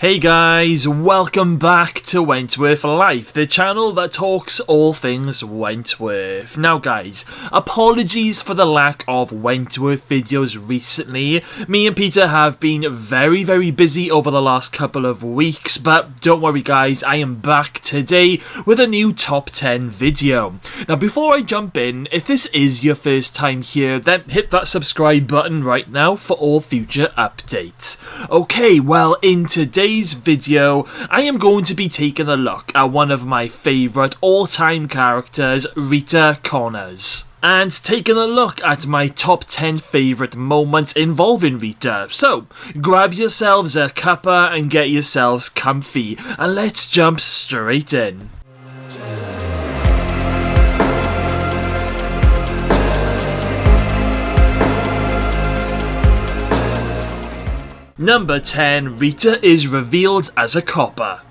Hey guys, welcome back to Wentworth Life, the channel that talks all things Wentworth. Now guys, apologies for the lack of Wentworth videos recently. Me and Peter have been very busy over the last couple of weeks, but don't worry guys, I am back today with a new top 10 video. Now before I jump in, if this is your first time here, then hit that subscribe button right now for all future updates. Okay, well in today's video, I am going to be taking a look at one of my favourite all-time characters, Rita Connors, and taking a look at my top 10 favourite moments involving Rita. So, grab yourselves a cuppa and get yourselves comfy, and let's jump straight in. Number 10, Rita is revealed as a copper.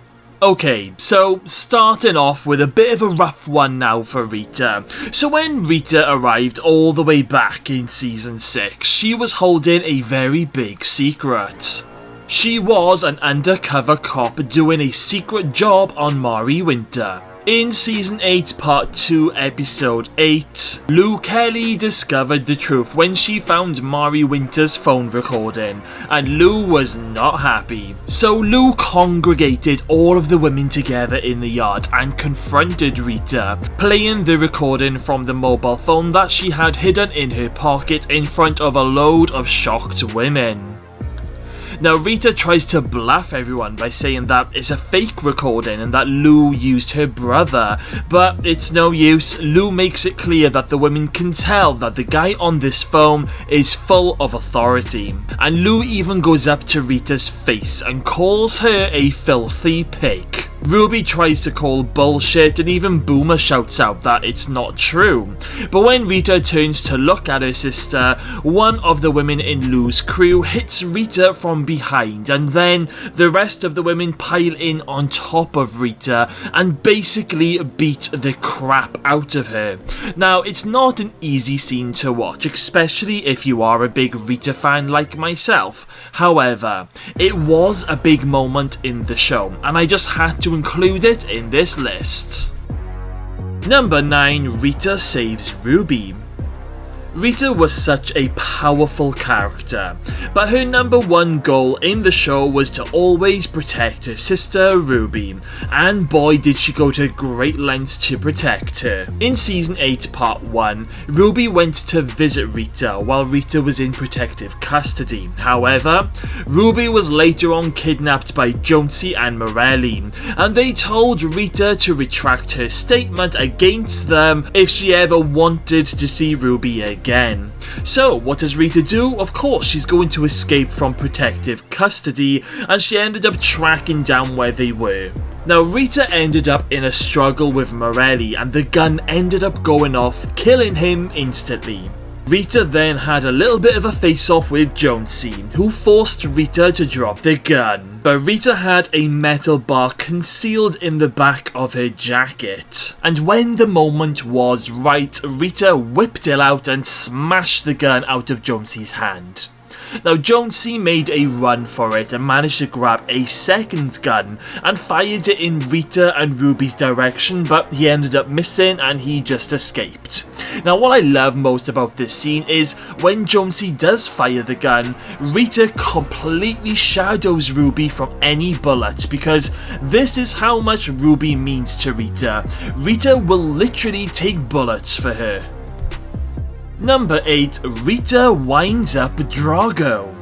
Okay, so starting off with a bit of a rough one now for Rita. So when Rita arrived all the way back in season 6, she was holding a very big secret. She was an undercover cop doing a secret job on Mari Winter. In Season 8 Part 2 Episode 8, Lou Kelly discovered the truth when she found Mari Winter's phone recording, and Lou was not happy. So Lou congregated all of the women together in the yard and confronted Rita, playing the recording from the mobile phone that she had hidden in her pocket in front of a load of shocked women. Now Rita tries to bluff everyone by saying that it's a fake recording and that Lou used her brother, but it's no use. Lou makes it clear that the women can tell that the guy on this phone is full of authority, and Lou even goes up to Rita's face and calls her a filthy pig. Ruby tries to call bullshit, and even Boomer shouts out that it's not true. But when Rita turns to look at her sister, one of the women in Lou's crew hits Rita from behind, and then the rest of the women pile in on top of Rita and basically beat the crap out of her. Now, it's not an easy scene to watch, especially if you are a big Rita fan like myself. However, it was a big moment in the show, and I just had to include it in this list. Number 9, Rita saves Ruby. Rita was such a powerful character, but her number one goal in the show was to always protect her sister Ruby, and boy did she go to great lengths to protect her. In Season 8 Part 1, Ruby went to visit Rita while Rita was in protective custody. However, Ruby was later on kidnapped by Jonesy and Morelli, and they told Rita to retract her statement against them if she ever wanted to see Ruby again. So what does Rita do? Of course she's going to escape from protective custody, and she ended up tracking down where they were. Now Rita ended up in a struggle with Morelli, and the gun ended up going off, killing him instantly. Rita then had a little bit of a face-off with Jonesy, who forced Rita to drop the gun. But Rita had a metal bar concealed in the back of her jacket. And when the moment was right, Rita whipped it out and smashed the gun out of Jonesy's hand. Now Jonesy made a run for it and managed to grab a second gun and fired it in Rita and Ruby's direction, but he ended up missing and he just escaped. Now what I love most about this scene is when Jonesy does fire the gun, Rita completely shadows Ruby from any bullets, because this is how much Ruby means to Rita. Rita will literally take bullets for her. Number 8, Rita winds up DRAGO.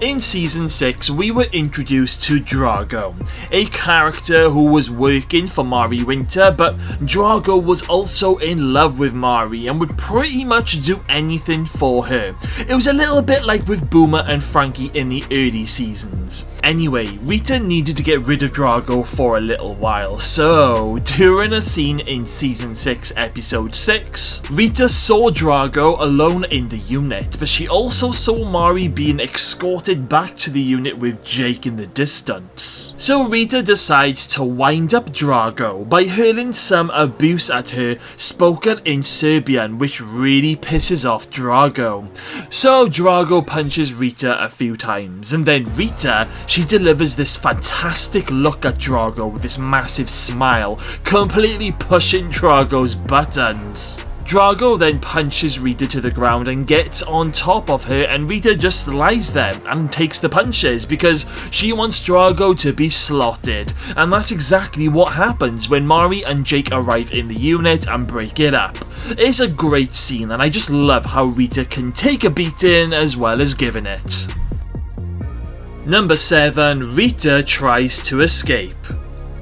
In Season 6, we were introduced to DRAGO, a character who was working for Mari Winter, but DRAGO was also in love with Mari and would pretty much do anything for her. It was a little bit like with Boomer and Frankie in the early seasons. Anyway, Rita needed to get rid of DRAGO for a little while, so during a scene in Season 6 Episode 6, Rita saw DRAGO alone in the unit, but she also saw Mari being escorted back to the unit with Jake in the distance. So Rita decides to wind up DRAGO by hurling some abuse at her spoken in Serbian, which really pisses off DRAGO. So DRAGO punches Rita a few times, and then Rita she delivers this fantastic look at Drago with this massive smile, completely pushing Drago's buttons. Drago then punches Rita to the ground and gets on top of her, and Rita just lies there and takes the punches because she wants Drago to be slotted, and that's exactly what happens when Mari and Jake arrive in the unit and break it up. It's a great scene, and I just love how Rita can take a beating as well as giving it. Number 7, Rita tries to escape.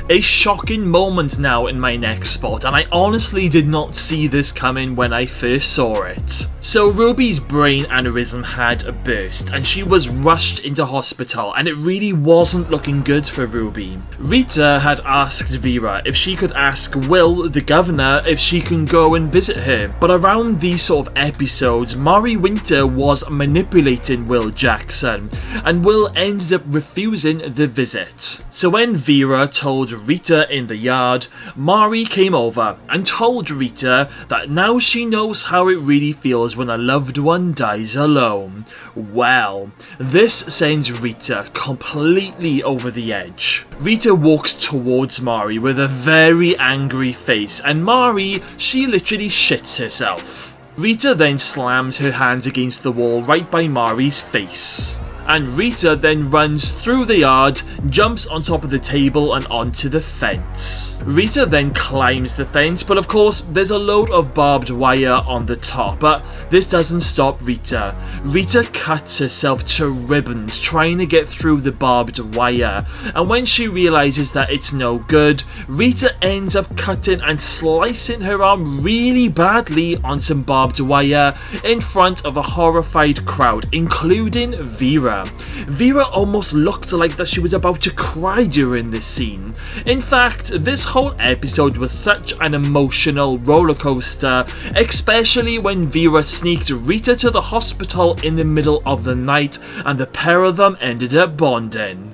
A shocking moment now in my next spot, and I honestly did not see this coming when I first saw it. So Ruby's brain aneurysm had burst and she was rushed into hospital, and it really wasn't looking good for Ruby. Rita had asked Vera if she could ask Will, the governor, if she can go and visit her, but around these sort of episodes, Mari Winter was manipulating Will Jackson, and Will ended up refusing the visit. So when Vera told Rita in the yard, Mari came over and told Rita that now she knows how it really feels when a loved one dies alone. Well, this sends Rita completely over the edge. Rita walks towards Mari with a very angry face, and Mari, she literally shits herself. Rita then slams her hands against the wall right by Mari's face. And Rita then runs through the yard, jumps on top of the table and onto the fence. Rita then climbs the fence, but of course there's a load of barbed wire on the top, but this doesn't stop Rita. Rita cuts herself to ribbons trying to get through the barbed wire, and when she realizes that it's no good, Rita ends up cutting and slicing her arm really badly on some barbed wire in front of a horrified crowd, including Vera. Vera almost looked like that she was about to cry during this scene. In fact, this whole episode was such an emotional roller coaster, especially when Vera sneaked Rita to the hospital in the middle of the night and the pair of them ended up bonding.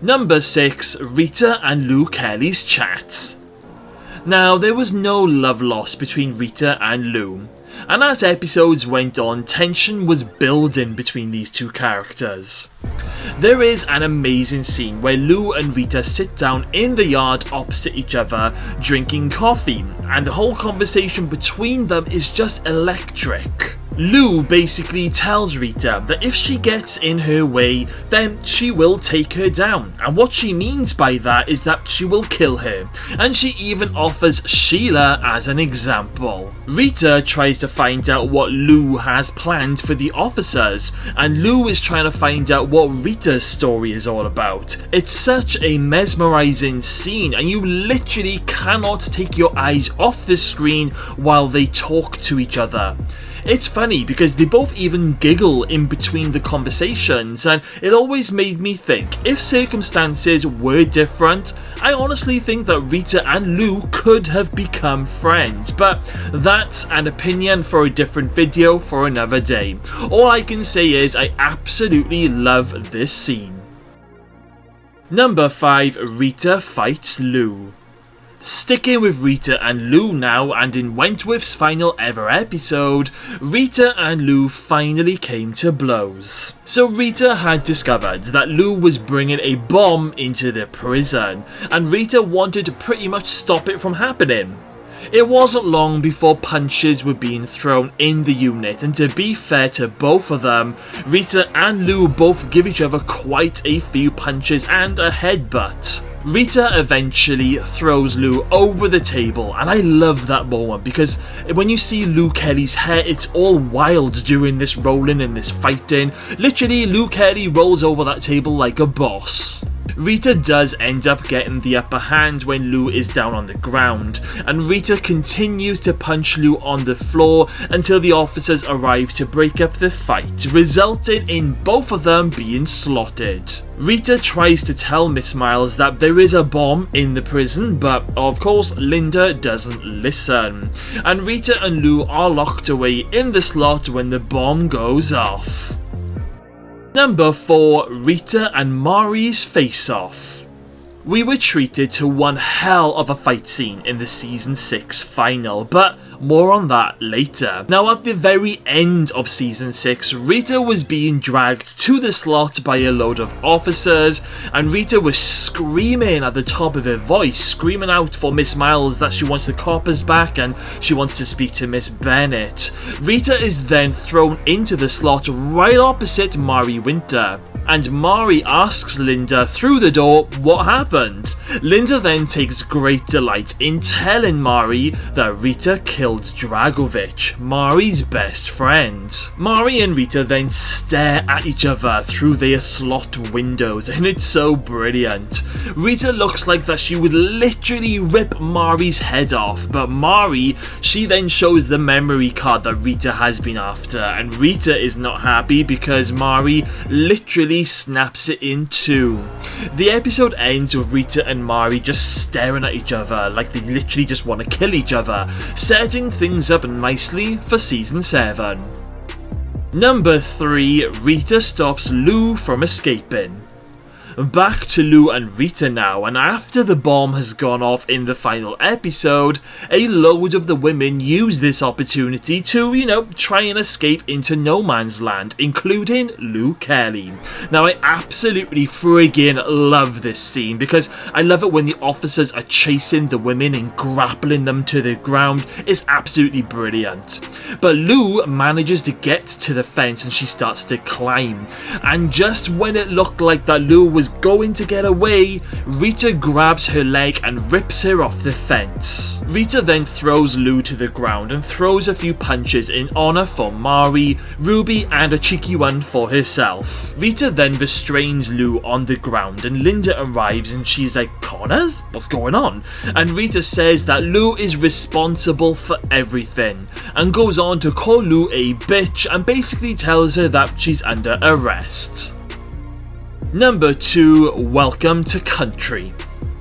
Number 6, Rita and Lou Kelly's chat. Now, there was no love lost between Rita and Lou, and as episodes went on, tension was building between these two characters. There is an amazing scene where Lou and Rita sit down in the yard opposite each other, drinking coffee, and the whole conversation between them is just electric. Lou basically tells Rita that if she gets in her way, then she will take her down, and what she means by that is that she will kill her, and she even offers Sheila as an example. Rita tries to find out what Lou has planned for the officers, and Lou is trying to find out what Rita's story is all about. It's such a mesmerizing scene, and you literally cannot take your eyes off the screen while they talk to each other. It's funny because they both even giggle in between the conversations, and it always made me think, if circumstances were different, I honestly think that Rita and Lou could have become friends, but that's an opinion for a different video for another day. All I can say is I absolutely love this scene. Number 5, Rita fights Lou. Sticking with Rita and Lou now, and in Wentworth's final ever episode, Rita and Lou finally came to blows. So Rita had discovered that Lou was bringing a bomb into the prison, and Rita wanted to pretty much stop it from happening. It wasn't long before punches were being thrown in the unit, and to be fair to both of them, Rita and Lou both give each other quite a few punches and a headbutt. Rita eventually throws Lou over the table, and I love that moment because when you see Lou Kelly's hair, it's all wild during this rolling and this fighting. Literally, Lou Kelly rolls over that table like a boss. Rita does end up getting the upper hand when Lou is down on the ground, and Rita continues to punch Lou on the floor until the officers arrive to break up the fight, resulting in both of them being slotted. Rita tries to tell Miss Miles that there is a bomb in the prison, but of course Linda doesn't listen, and Rita and Lou are locked away in the slot when the bomb goes off. Number 4, Rita and Mari's face-off. We were treated to one hell of a fight scene in the Season 6 final, but more on that later. Now, at the very end of Season 6, Rita was being dragged to the slot by a load of officers, and Rita was screaming at the top of her voice, screaming out for Miss Miles that she wants the coppers back and she wants to speak to Miss Bennet. Rita is then thrown into the slot right opposite Mari Winter, and Mari asks Linda through the door what happened. Linda then takes great delight in telling Mari that Rita killed Dragovich, Mari's best friend. Mari and Rita then stare at each other through their slot windows, and it's so brilliant. Rita looks like that she would literally rip Mari's head off, but Mari, she then shows the memory card that Rita has been after, and Rita is not happy because Mari literally snaps it in two. The episode ends with Rita and Mari just staring at each other like they literally just want to kill each other, setting things up nicely for Season 7. Number 3, Rita stops Lou from escaping. Back to Lou and Rita now, and after the bomb has gone off in the final episode, a load of the women use this opportunity to, try and escape into no man's land, including Lou Kelly. Now, I absolutely friggin' love this scene because I love it when the officers are chasing the women and grappling them to the ground. It's absolutely brilliant. But Lou manages to get to the fence and she starts to climb, and just when it looked like that Lou was going to get away, Rita grabs her leg and rips her off the fence. Rita then throws Lou to the ground and throws a few punches in honor for Mari, Ruby, and a cheeky one for herself. Rita then restrains Lou on the ground, and Linda arrives and she's like, "Connors? What's going on?" And Rita says that Lou is responsible for everything, and goes on to call Lou a bitch and basically tells her that she's under arrest. Number 2, Welcome to Country.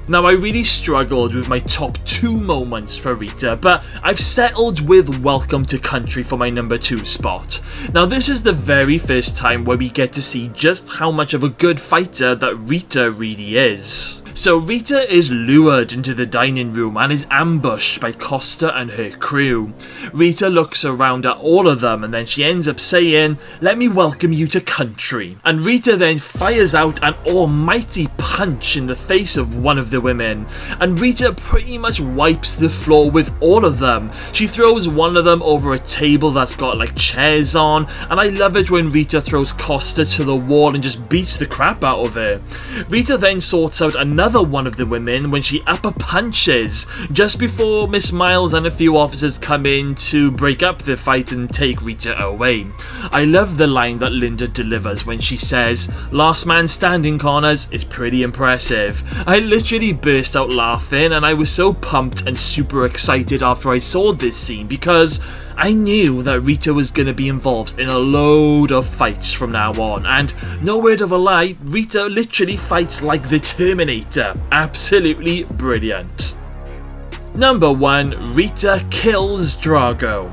Now, I really struggled with my top 2 moments for Rita, but I've settled with Welcome to Country for my number 2 spot. Now, this is the very first time where we get to see just how much of a good fighter that Rita really is. So Rita is lured into the dining room and is ambushed by Costa and her crew. Rita looks around at all of them and then she ends up saying, "Let me welcome you to country." And Rita then fires out an almighty punch in the face of one of the women, and Rita pretty much wipes the floor with all of them. She throws one of them over a table that's got like chairs on, and I love it when Rita throws Costa to the wall and just beats the crap out of her. Rita then sorts out another one of the women when she upper punches just before Miss Miles and a few officers come in to break up the fight and take Rita away. I love the line that Linda delivers when she says, "Last man standing, Connors," is pretty impressive. I literally burst out laughing, and I was so pumped and super excited after I saw this scene because I knew that Rita was going to be involved in a load of fights from now on, and no word of a lie, Rita literally fights like the Terminator. Absolutely brilliant. Number 1, Rita kills DRAGO.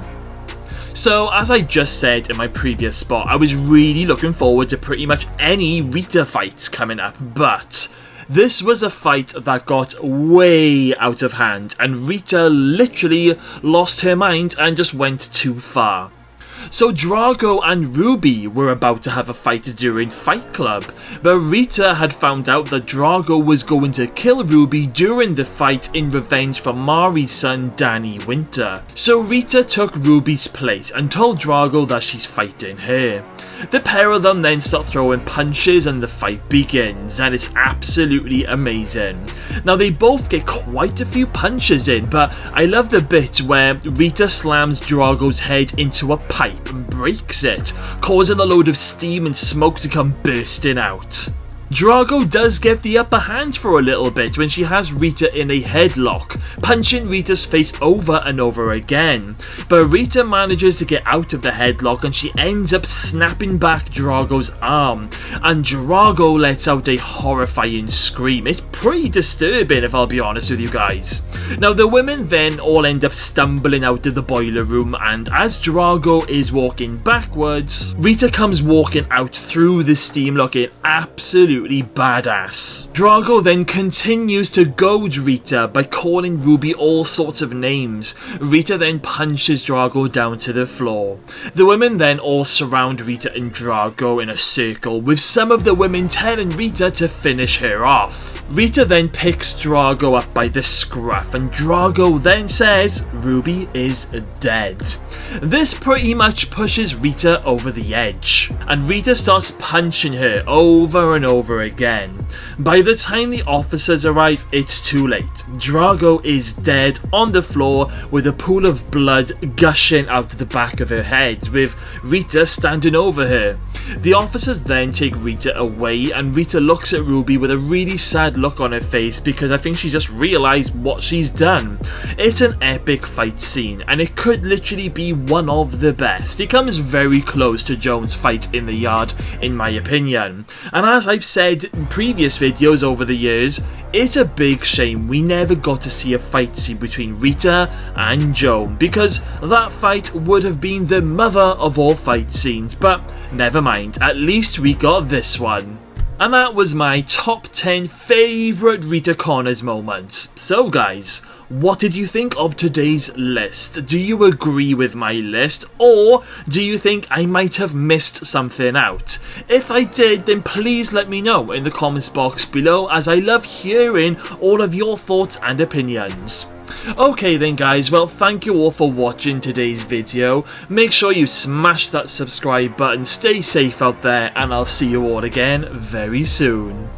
So, as I just said in my previous spot, I was really looking forward to pretty much any Rita fights coming up, but this was a fight that got way out of hand, and Rita literally lost her mind and just went too far. So DRAGO and Ruby were about to have a fight during Fight Club, but Rita had found out that DRAGO was going to kill Ruby during the fight in revenge for Mari's son Danny Winter. So Rita took Ruby's place and told DRAGO that she's fighting her. The pair of them then start throwing punches and the fight begins, and it's absolutely amazing. Now they both get quite a few punches in, but I love the bit where Rita slams DRAGO's head into a pipe and breaks it, causing a load of steam and smoke to come bursting out. DRAGO does get the upper hand for a little bit when she has Rita in a headlock, punching Rita's face over and over again, but Rita manages to get out of the headlock and she ends up snapping back DRAGO's arm, and DRAGO lets out a horrifying scream. It's pretty disturbing, if I'll be honest with you guys. Now the women then all end up stumbling out of the boiler room, and as DRAGO is walking backwards, Rita comes walking out through the steam looking absolutely absolutely badass. Drago then continues to goad Rita by calling Ruby all sorts of names. Rita then punches Drago down to the floor. The women then all surround Rita and Drago in a circle, with some of the women telling Rita to finish her off. Rita then picks Drago up by the scruff, and Drago then says Ruby is dead. This pretty much pushes Rita over the edge, and Rita starts punching her over and over again. By the time the officers arrive, it's too late. Drago is dead on the floor with a pool of blood gushing out the back of her head, with Rita standing over her. The officers then take Rita away, and Rita looks at Ruby with a really sad look on her face because I think she just realised what she's done. It's an epic fight scene, and it could literally be one of the best. It comes very close to Joan's fight in the yard in my opinion, and as I've said in previous videos over the years, it's a big shame we never got to see a fight scene between Rita and Joan, because that fight would have been the mother of all fight scenes, but never mind, at least we got this one. And that was my top 10 favourite Rita Connors moments. So guys, what did you think of today's list? Do you agree with my list, or do you think I might have missed something out? If I did, then please let me know in the comments box below, as I love hearing all of your thoughts and opinions. Okay then guys, well thank you all for watching today's video. Make sure you smash that subscribe button, stay safe out there, and I'll see you all again very soon.